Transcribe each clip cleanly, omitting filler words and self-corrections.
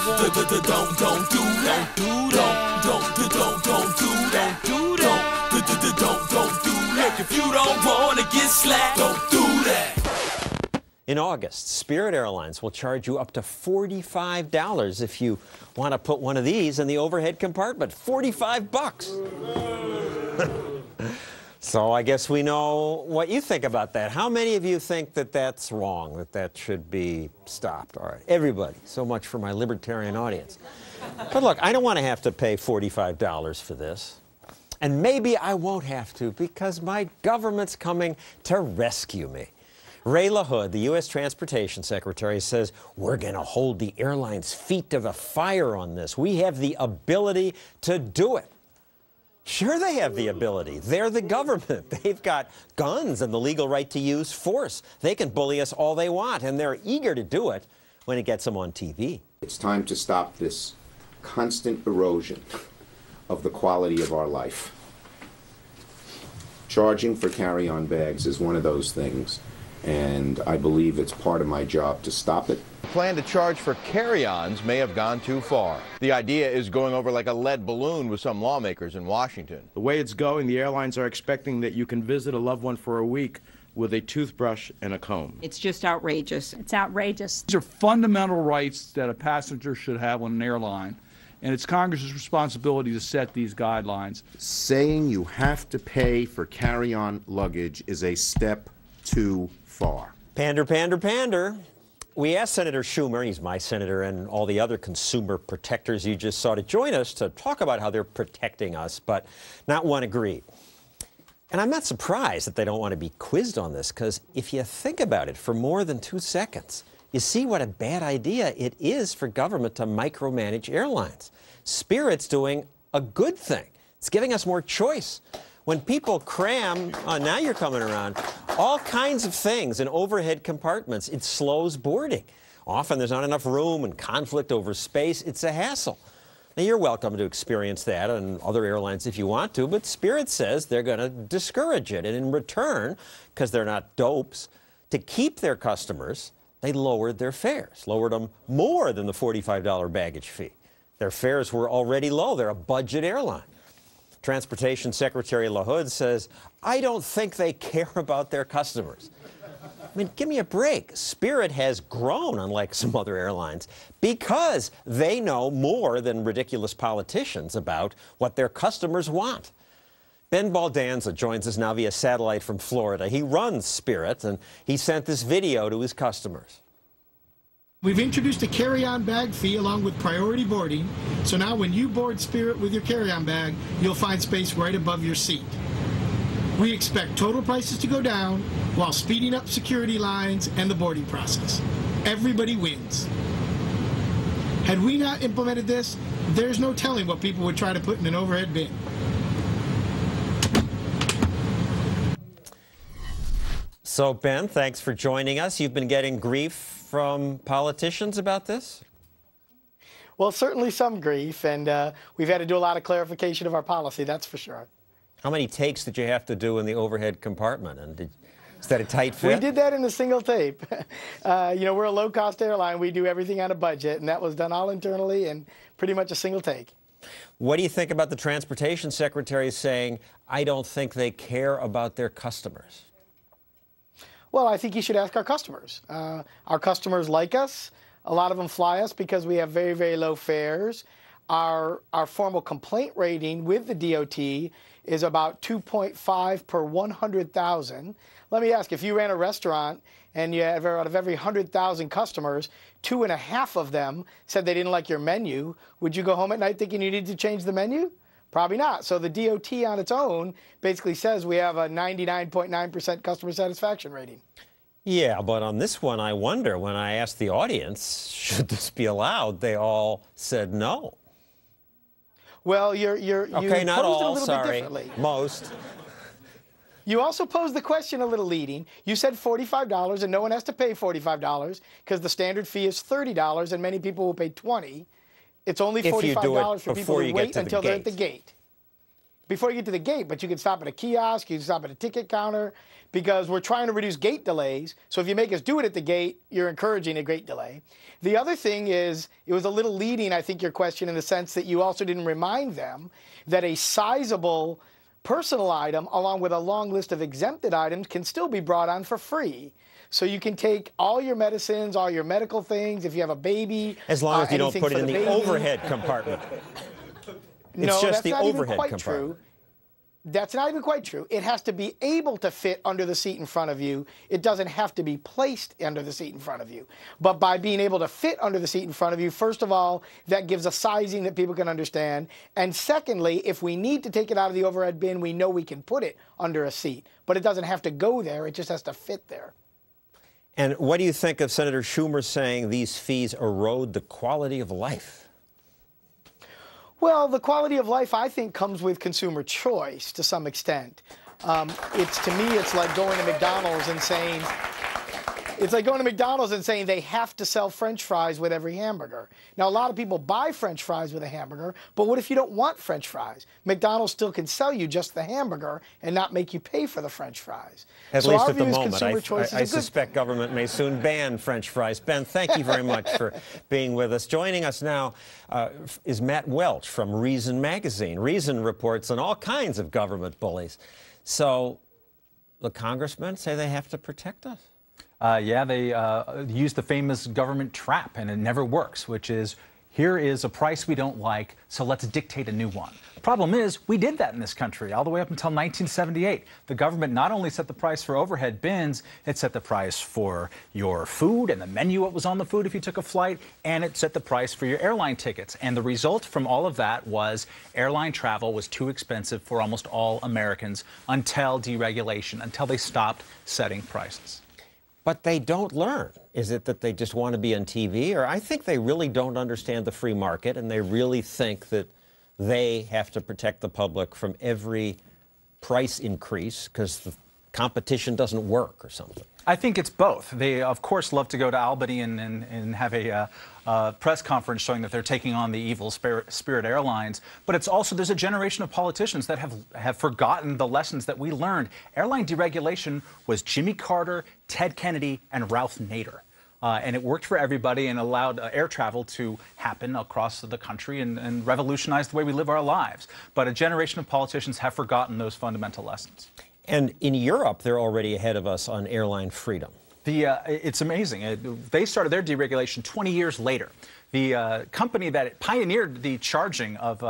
Don't do that. Don't do that. Don't do that. If you don't want to get slapped, don't do that. In August, Spirit Airlines will charge you up to $45 if you want to put one of these in the overhead compartment. 45 bucks. So I guess we know what you think about that. How many of you think that that's wrong, that that should be stopped? All right, everybody. So much for my libertarian audience. But look, I don't want to have to pay $45 for this. And maybe I won't have to because my government's coming to rescue me. Ray LaHood, the U.S. Transportation Secretary, says we're going to hold the airline's feet to the fire on this. We have the ability to do it. Sure, they have the ability. They're the government. They've got guns and the legal right to use force. They can bully us all they want, and they're eager to do it when it gets them on TV. It's time to stop this constant erosion of the quality of our life. Charging for carry-on bags is one of those things, and I believe it's part of my job to stop it. The plan to charge for carry-ons may have gone too far. The idea is going over like a lead balloon with some lawmakers in Washington. The way it's going, the airlines are expecting that you can visit a loved one for a week with a toothbrush and a comb. It's just outrageous. It's outrageous. These are fundamental rights that a passenger should have on an airline, and it's Congress's responsibility to set these guidelines. Saying you have to pay for carry-on luggage is a step too far. Pander, pander, pander. We asked Senator Schumer, he's my senator, and all the other consumer protectors you just saw to join us to talk about how they're protecting us, but not one agreed. And I'm not surprised that they don't want to be quizzed on this, because if you think about it for more than 2 seconds, you see what a bad idea it is for government to micromanage airlines. Spirit's doing a good thing. It's giving us more choice. When people cram, now you're coming around, all kinds of things in overhead compartments, it slows boarding. Often there's not enough room and conflict over space. It's a hassle. Now, you're welcome to experience that on other airlines if you want to, but Spirit says they're going to discourage it. And in return, because they're not dopes, to keep their customers, they lowered their fares, lowered them more than the $45 baggage fee. Their fares were already low. They're a budget airline. Transportation Secretary LaHood says, I don't think they care about their customers. I mean, give me a break. Spirit has grown, unlike some other airlines, because they know more than ridiculous politicians about what their customers want. Ben Baldanza joins us now via satellite from Florida. He runs Spirit, and he sent this video to his customers. We've introduced a carry-on bag fee along with priority boarding, so now when you board Spirit with your carry-on bag, you'll find space right above your seat. We expect total prices to go down while speeding up security lines and the boarding process. Everybody wins. Had we not implemented this, there's no telling what people would try to put in an overhead bin. So, Ben, thanks for joining us. You've been getting grief from politicians about this? Well, certainly some grief, and we've had to do a lot of clarification of our policy, that's for sure. How many takes did you have to do in the overhead compartment? And is that a tight fit? We did that in a single tape. You know, we're a low-cost airline. We do everything on a budget, and that was done all internally and pretty much a single take. What do you think about the Transportation Secretary saying, I don't think they care about their customers? Well, I think you should ask our customers. Our customers like us. A lot of them fly us because we have very, very low fares. Our formal complaint rating with the DOT is about 2.5 per 100,000. Let me ask, if you ran a restaurant and you have out of every 100,000 customers, 2.5 of them said they didn't like your menu, would you go home at night thinking you need to change the menu? Probably not. So the DOT on its own basically says we have a 99.9% customer satisfaction rating. Yeah, but on this one, I wonder, when I asked the audience, should this be allowed, they all said no. Well, you okay, not posed it a all, little sorry, bit differently. Most. You also posed the question a little leading. You said $45, and no one has to pay $45 because the standard fee is $30, and many people will pay $20. It's only $45 for people who wait until they're at the gate. before you get to the gate, but you can stop at a kiosk, you can stop at a ticket counter, because we're trying to reduce gate delays. So if you make us do it at the gate, you're encouraging a gate delay. The other thing is, it was a little leading, I think, your question, in the sense that you also didn't remind them that a sizable personal item, along with a long list of exempted items, can still be brought on for free. So you can take all your medicines, all your medical things, if you have a baby. As long as you don't put it in the baby. overhead compartment. No, It's just that's the not overhead even quite compartment. true. That's not even quite true. It has to be able to fit under the seat in front of you. It doesn't have to be placed under the seat in front of you. But by being able to fit under the seat in front of you, first of all, that gives a sizing that people can understand. And secondly, if we need to take it out of the overhead bin, we know we can put it under a seat. But it doesn't have to go there. It just has to fit there. And what do you think of Senator Schumer saying these fees erode the quality of life? Well, the quality of life, I think, comes with consumer choice to some extent. To me, it's like going to McDonald's and saying, they have to sell French fries with every hamburger. Now, a lot of people buy French fries with a hamburger, but what if you don't want French fries? McDonald's still can sell you just the hamburger and not make you pay for the French fries. At least at the moment. I suspect government may soon ban French fries. Ben, thank you very much for being with us. Joining us now is Matt Welch from Reason Magazine. Reason reports on all kinds of government bullies. So the congressmen say they have to protect us. Yeah, they use the famous government trap, and it never works, which is, here is a price we don't like, so let's dictate a new one. The problem is, we did that in this country all the way up until 1978. The government not only set the price for overhead bins, it set the price for your food and the menu, what was on the food if you took a flight, and it set the price for your airline tickets. And the result from all of that was airline travel was too expensive for almost all Americans until deregulation, until they stopped setting prices. But they don't learn. Is it that they just want to be on TV? Or I think they really don't understand the free market, and they really think that they have to protect the public from every price increase because the competition doesn't work or something. I think it's both. They, of course, love to go to Albany and have a press conference showing that they're taking on the evil Spirit Airlines. But it's also, there's a generation of politicians that have forgotten the lessons that we learned. Airline deregulation was Jimmy Carter, Ted Kennedy, and Ralph Nader. And it worked for everybody and allowed air travel to happen across the country and revolutionize the way we live our lives. But a generation of politicians have forgotten those fundamental lessons. And in Europe, they're already ahead of us on airline freedom. It's amazing. They started their deregulation 20 years later. The company that pioneered the charging of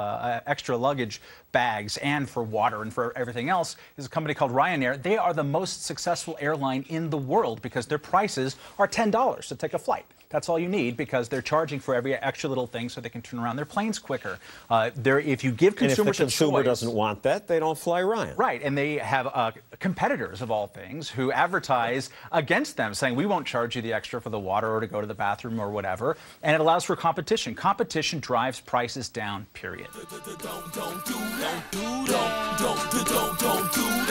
extra luggage bags and for water and for everything else is a company called Ryanair. They are the most successful airline in the world because their prices are $10 to take a flight. That's all you need because they're charging for every extra little thing so they can turn around their planes quicker. If you give consumers and if the consumer a choice, doesn't want that, they don't fly Ryan. Right, and they have competitors of all things who advertise against them, saying we won't charge you the extra for the water or to go to the bathroom or whatever, and it allows for competition. Competition drives prices down, period. Don't do that. Don't do